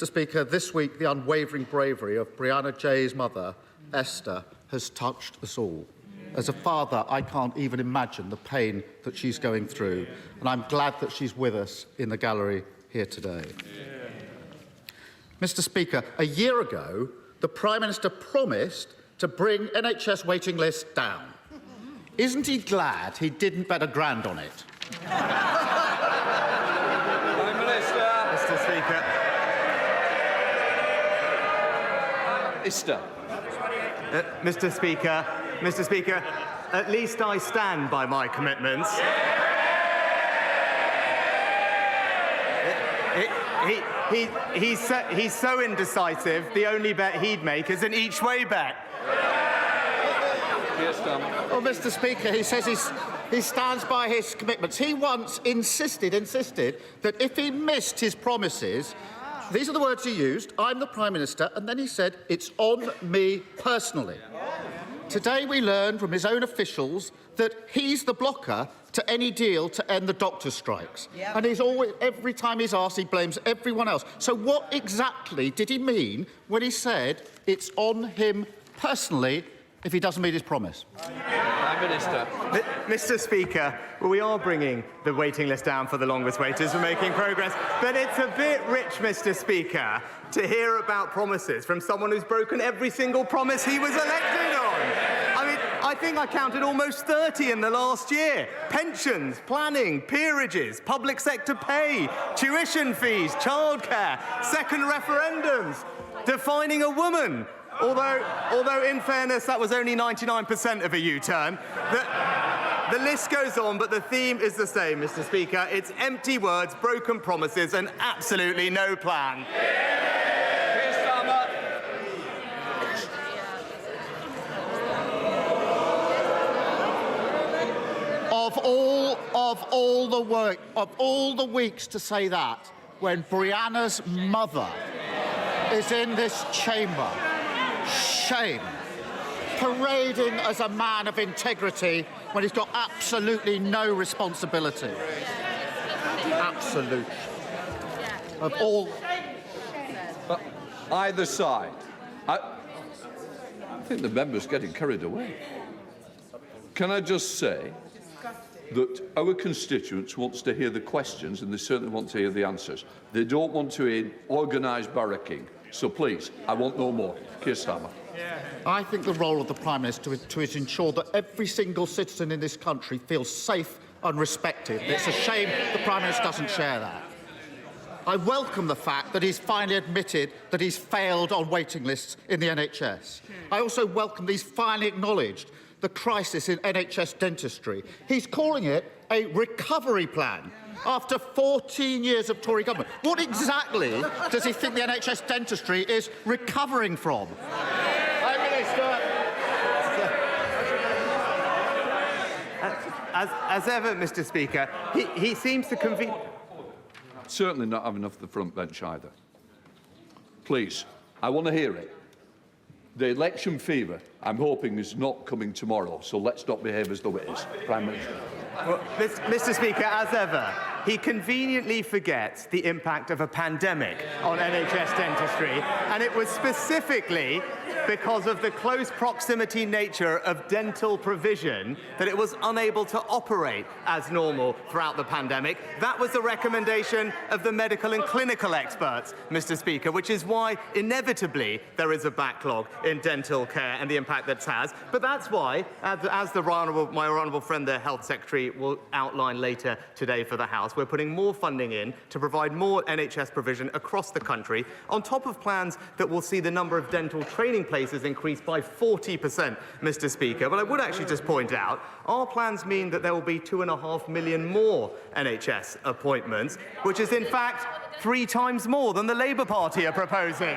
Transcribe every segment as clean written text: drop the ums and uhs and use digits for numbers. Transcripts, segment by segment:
Mr. Speaker, this week the unwavering bravery of Brianna Ghey's mother, Esther, has touched us all. As a father, I can't even imagine the pain that she's going through, and I'm glad that she's with us in the gallery here today. Mr. Speaker, a year ago, the Prime Minister promised to bring NHS waiting lists down. Isn't he glad he didn't bet £1,000 on it? Prime Minister. Mr. Speaker. Mr. Speaker, at least I stand by my commitments. He's so indecisive, the only bet he'd make is an each-way bet. Well, Mr. Speaker, he says he stands by his commitments. He once insisted that if he missed his promises, these are the words he used, I'm the Prime Minister, and then he said, it's on me personally. Today we learned from his own officials that he's the blocker to any deal to end the doctor strikes. Yep. And he's always, every time he's asked, he blames everyone else. So what exactly did he mean when he said it's on him personally if he doesn't meet his promise? Prime Minister. Mr. Speaker, well, we are bringing the waiting list down for the longest waiters. We're making progress. But it's a bit rich, Mr. Speaker, to hear about promises from someone who's broken every single promise he was elected on. I mean, I think I counted almost 30 in the last year. Pensions, planning, peerages, public sector pay, tuition fees, childcare, second referendums, defining a woman. Although, in fairness, that was only 99% of a U-turn. The list goes on, but the theme is the same, Mr. Speaker. It's empty words, broken promises, and absolutely no plan. Keir Starmer. Of all the weeks to say that, when Brianna's mother is in this chamber, shame, parading as a man of integrity when he's got absolutely no responsibility. Absolute. Of all. But either side. I think the member's getting carried away. Can I just say that our constituents want to hear the questions and they certainly want to hear the answers. They don't want to hear organised barracking. So please, I want no more. Keir Starmer. I think the role of the Prime Minister is to ensure that every single citizen in this country feels safe and respected. It's a shame the Prime Minister doesn't share that. I welcome the fact that he's finally admitted that he's failed on waiting lists in the NHS. I also welcome that he's finally acknowledged the crisis in NHS dentistry. He's calling it a recovery plan after 14 years of Tory government. What exactly does he think the NHS dentistry is recovering from? Prime Minister. As ever, Mr. Speaker, he seems to convene... Certainly not having enough of the front bench either. Please, I want to hear it. The election fever, I'm hoping, is not coming tomorrow, so let's not behave as though it is. Prime Minister. Well, Mr. Speaker, as ever, he conveniently forgets the impact of a pandemic on NHS dentistry, and it was specifically because of the close proximity nature of dental provision that it was unable to operate as normal throughout the pandemic. That was the recommendation of the medical and clinical experts, Mr. Speaker, which is why, inevitably, there is a backlog in dental care and the impact that has. But that's why, as my honourable friend, the Health Secretary, will outline later today for the House, we're putting more funding in to provide more NHS provision across the country, on top of plans that will see the number of dental training places increased by 40%, Mr. Speaker. But I would actually just point out, our plans mean that there will be 2.5 million more NHS appointments, which is in fact 3 times more than the Labour Party are proposing.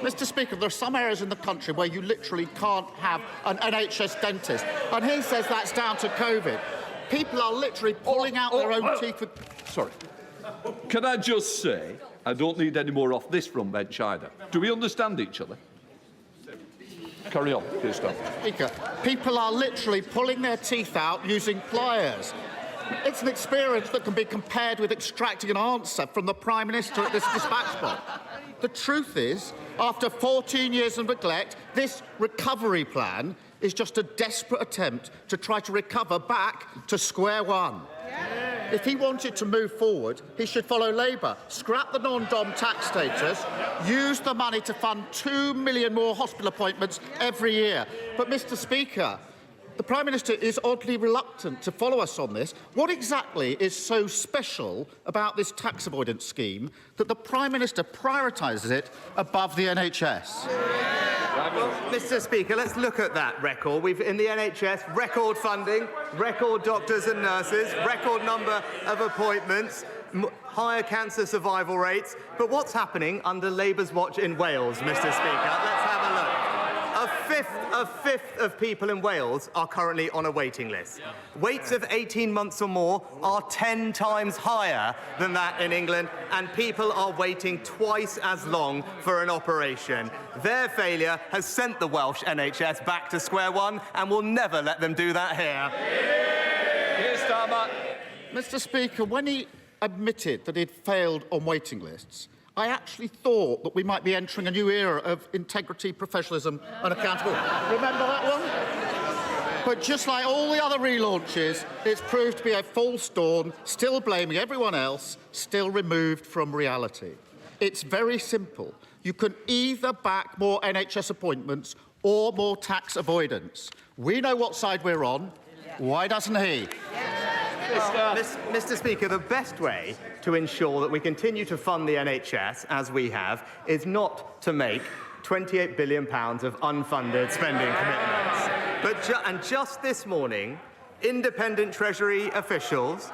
Mr. Speaker, there are some areas in the country where you literally can't have an NHS dentist, and he says that's down to COVID. People are literally pulling out their own teeth. Sorry. Can I just say, I don't need any more off this front bench either. Do we understand each other? Carry on, Keir Starmer. Speaker, people are literally pulling their teeth out using pliers. It's an experience that can be compared with extracting an answer from the Prime Minister at this dispatch box. The truth is, after 14 years of neglect, this recovery plan is just a desperate attempt to try to recover back to square one. If he wanted to move forward, he should follow Labour, scrap the non-dom tax status, use the money to fund 2 million more hospital appointments every year. But, Mr. Speaker, the Prime Minister is oddly reluctant to follow us on this. What exactly is so special about this tax avoidance scheme that the Prime Minister prioritises it above the NHS? Well, Mr. Speaker, let's look at that record. We've, in the NHS, record funding, record doctors and nurses, record number of appointments, higher cancer survival rates. But what's happening under Labour's watch in Wales, Mr. Speaker? Let's have a look. A fifth of people in Wales are currently on a waiting list. Waits of 18 months or more are 10 times higher than that in England, and people are waiting twice as long for an operation. Their failure has sent the Welsh NHS back to square one, and we'll never let them do that here. Keir Starmer. Mr. Speaker, when he admitted that he'd failed on waiting lists, I actually thought that we might be entering a new era of integrity, professionalism and accountability. Remember that one? But just like all the other relaunches, it's proved to be a false dawn, still blaming everyone else, still removed from reality. It's very simple. You can either back more NHS appointments or more tax avoidance. We know what side we're on. Why doesn't he? Mr. Speaker, the best way to ensure that we continue to fund the NHS, as we have, is not to make £28 billion of unfunded spending commitments. But just this morning, independent Treasury officials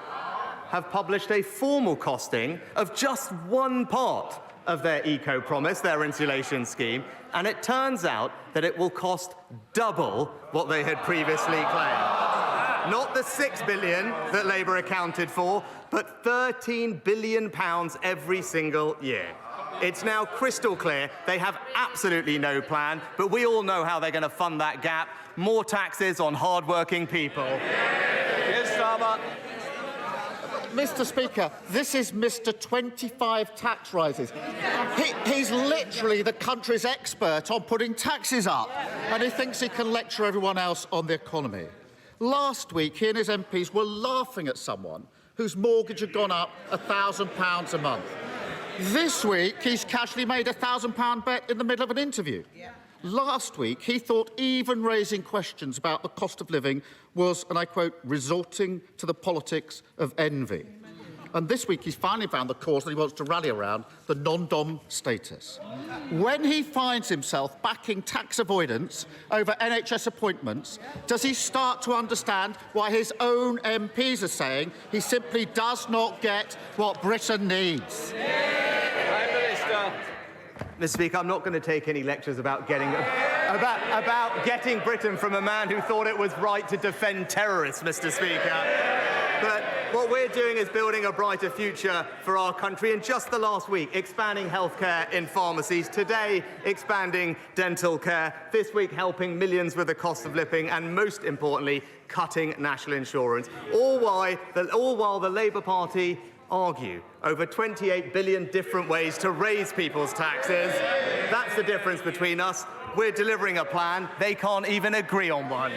have published a formal costing of just one part of their eco-promise, their insulation scheme, and it turns out that it will cost double what they had previously claimed. Not the £6 billion that Labour accounted for, but £13 billion every single year. It's now crystal clear they have absolutely no plan, but we all know how they're going to fund that gap. More taxes on hard-working people. Keir Starmer. Mr. Speaker, this is Mr. 25 tax rises. He's literally the country's expert on putting taxes up, and he thinks he can lecture everyone else on the economy. Last week, he and his MPs were laughing at someone whose mortgage had gone up £1,000 a month. This week, he's casually made a £1,000 bet in the middle of an interview. Last week, he thought even raising questions about the cost of living was, and I quote, resorting to the politics of envy. And this week, he's finally found the cause that he wants to rally around, the non-dom status. When he finds himself backing tax avoidance over NHS appointments, does he start to understand why his own MPs are saying he simply does not get what Britain needs? Prime Minister. Mr. Speaker, I'm not going to take any lectures about getting Britain from a man who thought it was right to defend terrorists, Mr. Speaker. But what we're doing is building a brighter future for our country. In just the last week, expanding healthcare in pharmacies. Today, expanding dental care. This week, helping millions with the cost of living. And most importantly, cutting national insurance. All while the Labour Party argue over 28 billion different ways to raise people's taxes. That's the difference between us. We're delivering a plan. They can't even agree on one.